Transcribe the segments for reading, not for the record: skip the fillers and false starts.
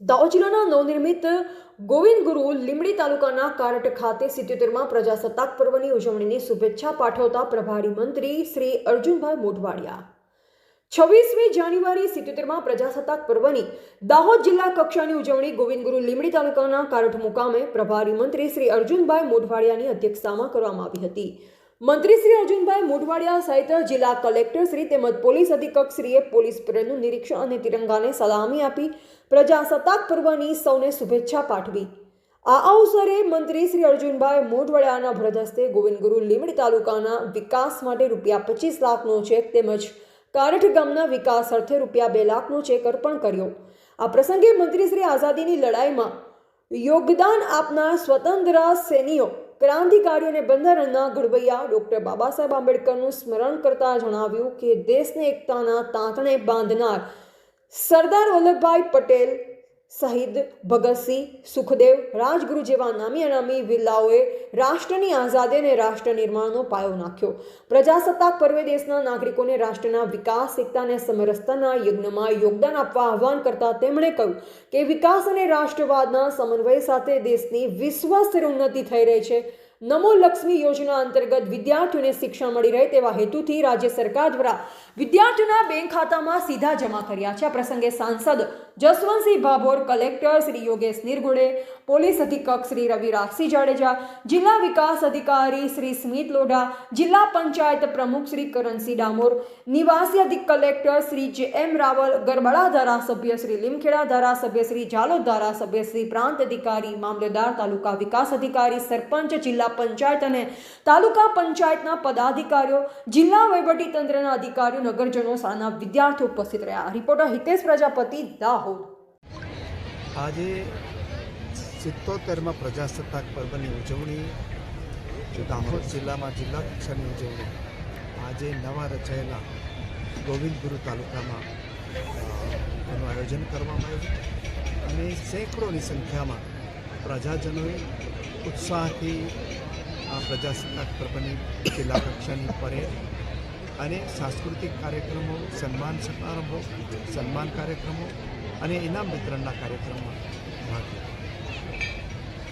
દાહોદ જિલ્લાના નવનિર્મિત ગોવિંદ ગુરુ લીંબડી તાલુકાના કારટ ખાતે 77માં પ્રજાસત્તાક પર્વની ઉજવણીની શુભેચ્છા પાઠવતા પ્રભારી મંત્રી શ્રી અર્જુનભાઈ મોઢવાડિયા 26મી જાન્યુઆરી 77માં પ્રજાસત્તાક પર્વની દાહોદ જિલ્લા કક્ષાની ઉજવણી ગોવિંદ ગુરુ લીંબડી તાલુકાના કારટ મુકામે પ્રભારી મંત્રી શ્રી અર્જુનભાઈ મોઢવાડિયાની અધ્યક્ષતામાં કરવામાં આવી હતી। મંત્રી શ્રી અર્જુનભાઈ મોઢવાડિયા સહિત જિલ્લા કલેક્ટર શ્રી તેમજ પોલીસ અધિક્ષક શ્રીએ પોલીસ પરેડનું નિરીક્ષણ અને તિરંગાને સલામી આપી પ્રજાસત્તાક પર્વની સૌને શુભેચ્છા પાઠવી। આ અવસરે મંત્રી શ્રી અર્જુનભાઈ મોઢવાડિયાના વરદ હસ્તે ગોવિંદ ગુરુ લીંબડી તાલુકાના વિકાસ માટે ₹25 લાખનો ચેક તેમજ કારઠ ગામના વિકાસ અર્થે ₹2 લાખનો ચેક અર્પણ કર્યો। આ પ્રસંગે મંત્રી શ્રી આઝાદીની લડાઈમાં યોગદાન આપનાર સ્વતંત્ર સેનાનીઓ ક્રાંતિકારીઓ અને બંધારણના ઘડવૈયા ડૉક્ટર બાબા સાહેબ આંબેડકરનું સ્મરણ કરતા જણાવ્યું કે દેશને એકતાના તાંતણે બાંધનાર સરદાર વલ્લભભાઈ પટેલ શહીદ ભગતસિંહ સુખદેવ રાજગુરુ જેવા નામી અનામી વીરલાઓએ રાષ્ટ્રની આઝાદી અને રાષ્ટ્ર નિર્માણનો પાયો નાખ્યો। પ્રજાસત્તાક પર્વે દેશના નાગરિકોને રાષ્ટ્રના વિકાસ એકતા અને સમરસતાના યજ્ઞમાં યોગદાન આપવા આહ્વાન કરતા તેમણે કહ્યું કે વિકાસ અને રાષ્ટ્રવાદના સમન્વય સાથે દેશની વિશ્વસ્તર ઉન્નતિ થઈ રહી છે। નમો લક્ષ્મી યોજના અંતર્ગત વિદ્યાર્થીઓને શિક્ષણ મળી રહે તેવા હેતુથી રાજ્ય સરકાર દ્વારા વિદ્યાર્થીઓના બેંક ખાતામાં સીધા જમા કર્યા છે। આ પ્રસંગે સાંસદ જસવંતસિંહ ભાભોર, કલેક્ટર શ્રી યોગેશ નિરગુડે, પોલીસ અધિક્ષક શ્રી રવિરાજસિંહ જાડેજા, જિલ્લા વિકાસ અધિકારી શ્રી સ્મિત લોઢા, જિલ્લા પંચાયત પ્રમુખ શ્રી કરણસિંહ ડામોર, નિવાસી અધિક કલેક્ટર શ્રી જે.એમ. રાવલ, ગરબડા ધારાસભ્ય શ્રી લીમખેડા, ધારાસભ્ય શ્રી જાલોદ, ધારાસભ્ય શ્રી પ્રાંત અધિકારી, મામલતદાર, તાલુકા વિકાસ અધિકારી, સરપંચ, જિલ્લા પંચાયત અને તાલુકા પંચાયતના પદાધિકારીઓ, જિલ્લા વહીવટી તંત્રના અધિકારીઓ, નગરજનો, શાળાના વિદ્યાર્થીઓ ઉપસ્થિત રહ્યા। રિપોર્ટર હિતેશ પ્રજાપતિ, દાહોદ। આજે 77માં પ્રજાસત્તાક પર્વની ઉજવણી દાહોદ જિલ્લામાં જિલ્લા કક્ષાની ઉજવણી આજે નવા રચાયેલા ગોવિંદ ગુરુ તાલુકામાં એનું આયોજન કરવામાં આવ્યું અને સેંકડોની સંખ્યામાં પ્રજાજનોએ ઉત્સાહથી આ પ્રજાસત્તાક પર્વની જિલ્લા કક્ષાની પરેડ અને સાંસ્કૃતિક કાર્યક્રમો, સન્માન સમારંભો, સન્માન કાર્યક્રમો અને ઇનામ વિતરણના કાર્યક્રમમાં ભાગ લીધો।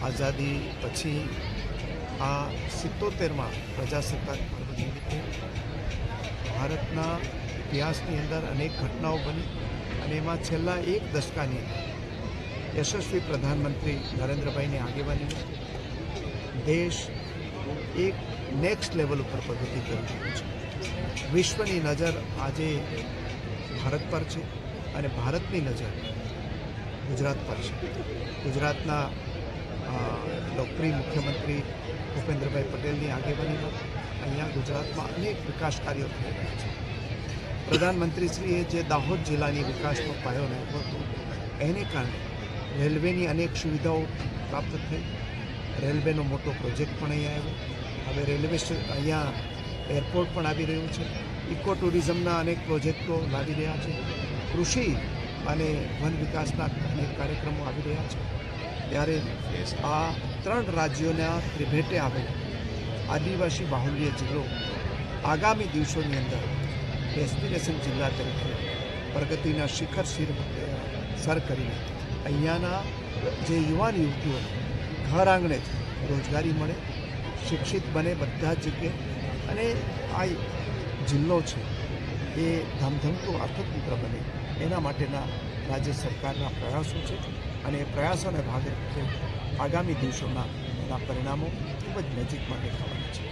આઝાદી પછી આ 77માં પ્રજાસત્તાક પર્વ નિમિત્તે ભારતના ઇતિહાસની અંદર અનેક ઘટનાઓ બની અને એમાં છેલ્લા એક દશકાની યશસ્વી પ્રધાનમંત્રી નરેન્દ્રભાઈની આગેવાનીમાં દેશ એક નેક્સ્ટ લેવલ ઉપર પ્રગતિ કરી રહ્યો છે। વિશ્વની નજર આજે ભારત પર છે અને ભારતની નજર ગુજરાત પર છે। ગુજરાતના લોકપ્રિય મુખ્યમંત્રી ભૂપેન્દ્રભાઈ પટેલની આગેવાનીમાં અહીંયા ગુજરાતમાં અનેક વિકાસ કાર્યો થઈ રહ્યા છે। પ્રધાનમંત્રીશ્રીએ જે દાહોદ જિલ્લાની વિકાસનો પાયો નાખ્યો હતો એને કારણે રેલવેની અનેક સુવિધાઓ પ્રાપ્ત થઈ। રેલવેનો મોટો પ્રોજેક્ટ પણ અહીંયા આવ્યો। હવે રેલવે અહીંયા એરપોર્ટ પણ આવી રહ્યું છે। ઇકો ટુરિઝમના અનેક પ્રોજેક્ટો લાવી રહ્યા છે। કૃષિ અને વન વિકાસના અનેક કાર્યક્રમો આવી રહ્યા છે। ત્યારે આ 3 રાજ્યોના ત્રિભેટે આવેલા આદિવાસી બાહુલ્ય જિલ્લો આગામી દિવસોની અંદર ડેસ્ટિનેશન જિલ્લા તરીકે પ્રગતિના શિખર સર કરીને અહીંયાના જે યુવાન યુવતીઓ ઘર આંગણે રોજગારી મળે, શિક્ષિત બને બધા જ જગ્યાએ અને આ જિલ્લો છે એ ધમધમતો અર્થતંત્ર બને એના માટેના રાજ્ય સરકારના પ્રયાસો છે અને એ પ્રયાસોને ભાગરૂપે આગામી દિવસોના એના પરિણામો ખૂબ જ નજીકમાં દેખાવાના છે।